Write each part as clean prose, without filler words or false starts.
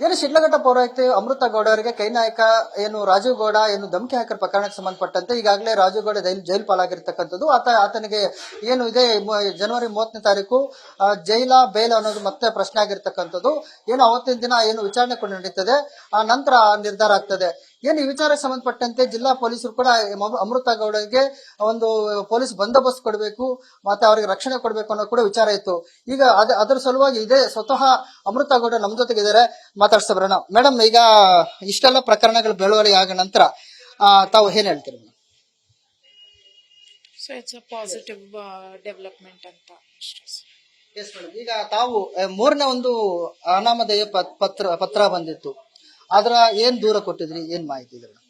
ಏನು ಶಿಡ್ಲಘಟ್ಟ ಪೌರಾಯುಕ್ತೆ ಅಮೃತ ಗೌಡ ಅವರಿಗೆ ಕೈ ನಾಯಕ ಏನು ರಾಜೀವ್ ಗೌಡ ಏನು ಧಮಕಿ ಹಾಕರ್ ಪ್ರಕರಣಕ್ಕೆ ಸಂಬಂಧಪಟ್ಟಂತೆ ಈಗಾಗಲೇ ರಾಜೀವ್ ಗೌಡ ಜೈಲು ಪಾಲಾಗಿರ್ತಕ್ಕಂಥದ್ದು. ಆತನಿಗೆ ಏನು ಇದೆ ಜನವರಿ 30ನೇ ತಾರೀಕು ಜೈಲ ಬೇಲ್ ಅನ್ನೋದು ಮತ್ತೆ ಪ್ರಶ್ನೆ ಆಗಿರ್ತಕ್ಕಂಥದ್ದು. ಏನು ಅವತ್ತಿನ ದಿನ ಏನು ವಿಚಾರಣೆ ಕೂಡ ನಡೀತದೆ, ಆ ನಂತರ ನಿರ್ಧಾರ ಆಗ್ತದೆ. ಏನು ಈ ವಿಚಾರಕ್ಕೆ ಸಂಬಂಧಪಟ್ಟಂತೆ ಜಿಲ್ಲಾ ಪೊಲೀಸರು ಕೂಡ ಅಮೃತ ಗೌಡಗೆ ಒಂದು ಪೊಲೀಸ್ ಬಂದೋಬಸ್ತ್ ಕೊಡಬೇಕು, ಮತ್ತೆ ಅವರಿಗೆ ರಕ್ಷಣೆ ಕೊಡಬೇಕು ಅನ್ನೋ ಕೂಡ ವಿಚಾರ ಇತ್ತು. ಈಗ ಅದರ ಸಲುವಾಗಿ ಇದೇ ಸ್ವತಃ ಅಮೃತ ಗೌಡ ನಮ್ಮ ಜೊತೆಗಿದ್ದಾರೆ, ಮಾತಾಡ್ಸ ಬರೋಣ. ಮೇಡಮ್, ಈಗ ಇಷ್ಟೆಲ್ಲ ಪ್ರಕರಣಗಳು ಬೆಳವಣಿಗೆ ಆಗ ನಂತರ ತಾವು ಏನ್ ಹೇಳ್ತೀರಿ madam? So it's a positive development ಅಂತ ಅಷ್ಟೇ. ಎಸ್ ಮೇಡಮ್, ಈಗ ತಾವು ಮೂರನೇ ಒಂದು ಅನಾಮಧೇಯ ಪತ್ರ ಬಂದಿತ್ತು, ಅದ್ರ ಏನ್ ದೂರ ಕೊಟ್ಟಿದ್ರಿ, ಏನ್ ಮಾಹಿತಿ ಇದೆ ಮೇಡಮ್?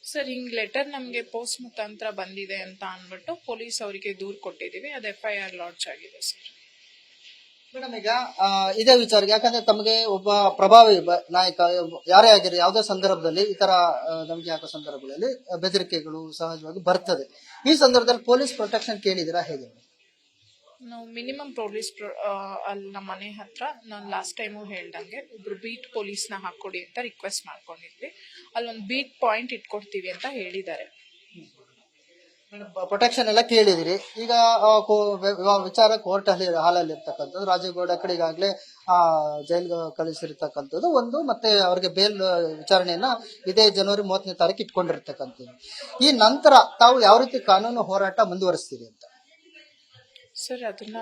ಸರ್, ಹಿಂಗ್ ಲೆಟರ್ ನಮ್ಗೆ ಪೋಸ್ಟ್ ಮುಖಾಂತರ ಬಂದಿದೆ ಅಂತ ಅನ್ಬಿಟ್ಟು ಪೊಲೀಸ್ ಅವರಿಗೆ ದೂರ್ ಕೊಟ್ಟಿದೀವಿ. ಅದು FIR ಲಾಂಚ್ ಆಗಿದೆ ಸರ್. ಮೇಡಮ್, ಈಗ ಇದೇ ವಿಚಾರಕ್ಕೆ, ಯಾಕಂದ್ರೆ ತಮಗೆ ಒಬ್ಬ ಪ್ರಭಾವಿ ನಾಯಕ ಯಾರೇ ಆಗಿರಿ ಯಾವುದೇ ಸಂದರ್ಭದಲ್ಲಿ ಈ ತರ ಧಮಕಿ ಹಾಕೋ ಸಂದರ್ಭಗಳಲ್ಲಿ ಬೆದರಿಕೆಗಳು ಸಹಜವಾಗಿ ಬರ್ತದೆ. ಈ ಸಂದರ್ಭದಲ್ಲಿ ಪೊಲೀಸ್ ಪ್ರೊಟೆಕ್ಷನ್ ಕೇಳಿದಿರಾ, ಹೇಗೆ? ನಾವು ಮಿನಿಮಮ್ ಪೊಲೀಸ್ ಅಲ್ಲಿ ನಮ್ಮ ಮನೆ ಹತ್ರ ನಾನು ಲಾಸ್ಟ್ ಟೈಮು ಹೇಳ್ದಂಗೆ ಒಬ್ರು ಬೀಟ್ ಪೊಲೀಸ್ನ ಹಾಕೊಡಿ ಅಂತ ರಿಕ್ವೆಸ್ಟ್ ಮಾಡ್ಕೊಂಡಿದ್ವಿ. ಅಲ್ಲೊಂದು ಬೀಟ್ ಪಾಯಿಂಟ್ ಇಟ್ಕೊಡ್ತೀವಿ ಅಂತ ಹೇಳಿದ್ದಾರೆ. ಪ್ರೊಟೆಕ್ಷನ್ ಎಲ್ಲ ಕೇಳಿದಿರಿ. ಈಗ ವಿಚಾರ ಕೋರ್ಟ್ ಹಾಲಲ್ಲಿ ಇರ್ತಕ್ಕಂಥದ್ದು, ರಾಜೀವ್ ಗೌಡ ಕಡೆ ಈಗಾಗಲೇ ಜೈಲ್ಗೆ ಕಳಿಸಿರ್ತಕ್ಕಂಥದ್ದು ಒಂದು, ಮತ್ತೆ ಅವ್ರಿಗೆ ಬೇಲ್ ವಿಚಾರಣೆಯನ್ನ ಇದೇ ಜನವರಿ 30ನೇ ತಾರೀಕು ಇಟ್ಕೊಂಡಿರ್ತಕ್ಕಂಥದ್ದು. ಈ ನಂತರ ತಾವು ಯಾವ ರೀತಿ ಕಾನೂನು ಹೋರಾಟ ಮುಂದುವರಿಸ್ತೀರಿ ಅಂತ? ಸರ್, ಅದನ್ನ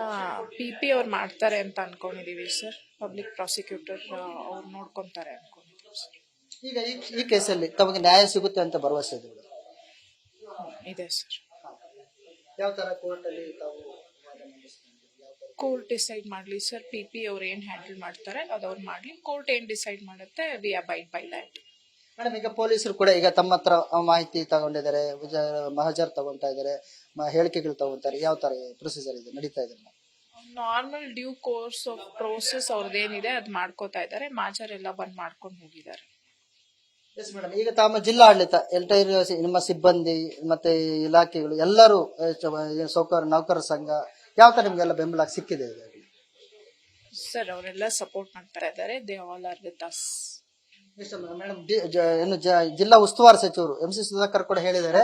PP ಅವ್ರು ಮಾಡ್ತಾರೆ ಅಂತ ಅನ್ಕೊಂಡಿದೀವಿ ಸರ್. ಪಬ್ಲಿಕ್ ಪ್ರಾಸಿಕ್ಯೂಟರ್ ಅವ್ರು ನೋಡ್ಕೊಂತಾರೆ ಅನ್ಕೊಂಡಿದೀವಿ ಸರ್. ಈಗ ಈ ಕೇಸಲ್ಲಿ ತಮಗೆ ನ್ಯಾಯ ಸಿಗುತ್ತೆ ಅಂತ ಭರವಸೆ ಇದೆ? ಇದೆ ಸರ್. ಯಾವ ತರ ಕೋರ್ಟ್ ಅಲ್ಲಿ ಕೋರ್ಟ್ ಡಿಸೈಡ್ ಮಾಡ್ಲಿ ಸರ್. PP ಅವ್ರು ಏನ್ ಹ್ಯಾಂಡಲ್ ಮಾಡ್ತಾರೆ ಅದವ್ರು ಮಾಡ್ಲಿ. ಕೋರ್ಟ್ ಏನ್ ಡಿಸೈಡ್ ಮಾಡುತ್ತೆ, we abide by that. Madam, ಈಗ ಪೊಲೀಸರು ಕೂಡ ಈಗ ತಮ್ಮ ಹತ್ರ ಮಾಹಿತಿ ತಗೊಂಡಿದ್ದಾರೆ, ಮಹಜರ್ ತಗೊಂತಾ ಇದ್ದಾರೆ, ಹೇಳಿಕೆಗಳು ತಗೊಂತಾರೆ. ಯಾವ ತರ ಪ್ರೊಸೀಜರ್ ಇದೆ ನಡೀತಾ ಇದೆ? Normal due course of process ಅವ್ರದ್ದೇನಿದೆ ಅದ್ ಮಾಡ್ಕೋತಾ ಇದ್ದಾರೆ. ಮಾಜರ್ ಎಲ್ಲ ಬಂದ್ ಮಾಡ್ಕೊಂಡು ಹೋಗಿದ್ದಾರೆ. ಎಸ್ ಮೇಡಮ್, ಈಗ ತಮ್ಮ ಜಿಲ್ಲಾಡಳಿತ ಎಂಟೈರ್ ನಿಮ್ಮ ಸಿಬ್ಬಂದಿ ಮತ್ತೆ ಇಲಾಖೆಗಳು ಎಲ್ಲರೂ ನೌಕರ ಸಂಘ ಯಾವ ತರ ನಿಮ್ಗೆಲ್ಲ ಬೆಂಬಲ ಸಿಕ್ಕಿದೆ? ಸರ್, ಅವರೆಲ್ಲ ಸಪೋರ್ಟ್ ಮಾಡ್ತಾ ಇದ್ದಾರೆ. They all are with us. Madam, ಏನು ಜಿಲ್ಲಾ ಉಸ್ತುವಾರಿ ಸಚಿವರು MC ಸುಧಾಕರ್ ಕೂಡ ಹೇಳಿದ್ದಾರೆ,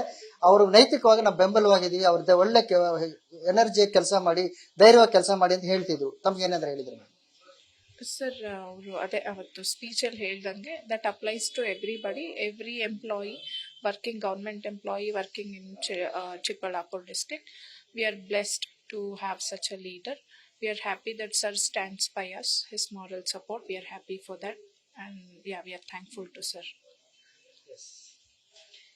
ಅವರು ನೈತಿಕವಾಗಿ ನಾವು ಬೆಂಬಲವಾಗಿದ್ದೀವಿ, ಅವ್ರದ್ದೇ ಒಳ್ಳೆ ಎನರ್ಜಿ ಕೆಲಸ ಮಾಡಿ, ಧೈರ್ಯವಾಗಿ ಕೆಲಸ ಮಾಡಿ ಅಂತ ಹೇಳ್ತಿದ್ರು. ತಮ್ಗೆ ಏನಾದ್ರು ಹೇಳಿದ್ರು? ಸರ್, ಅವರು ಅದೇ ಅವತ್ತು ಸ್ಪೀಚ್ ಅಲ್ಲಿ ಹೇಳ್ದಂಗೆ that applies to everybody, every employee working, government employee working in Chikballapur district. We are blessed to have such a leader. We are happy that sir stands by us, his moral support. We are happy for that. And yeah, we are thankful to sir.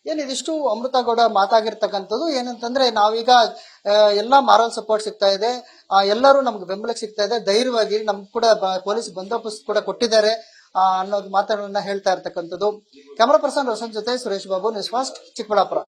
ಏನಿದಿಷ್ಟು ಅಮೃತ ಗೌಡ ಮಾತಾಗಿರ್ತಕ್ಕಂಥದ್ದು. ಏನಂತಂದ್ರೆ ನಾವೀಗ ಎಲ್ಲಾ moral support ಸಿಗ್ತಾ ಇದೆ, ಎಲ್ಲರೂ ನಮ್ಗೆ ಬೆಂಬಲಕ್ಕೆ ಸಿಗ್ತಾ ಇದೆ, ಧೈರ್ಯವಾಗಿ ನಮ್ಗೆ ಕೂಡ ಪೊಲೀಸ್ ಬಂದೋಬಸ್ತ್ ಕೂಡ ಕೊಟ್ಟಿದ್ದಾರೆ ಅನ್ನೋದು ಮಾತನ್ನ ಹೇಳ್ತಾ ಇರ್ತಕ್ಕಂಥದ್ದು. ಕ್ಯಾಮರಾ ಪರ್ಸನ್ ರೋಷನ್ ಜೊತೆ ಸುರೇಶ್ ಬಾಬು, ನ್ಯೂಸ್ ಫಾಸ್ಟ್, ಚಿಕ್ಕಬಳ್ಳಾಪುರ.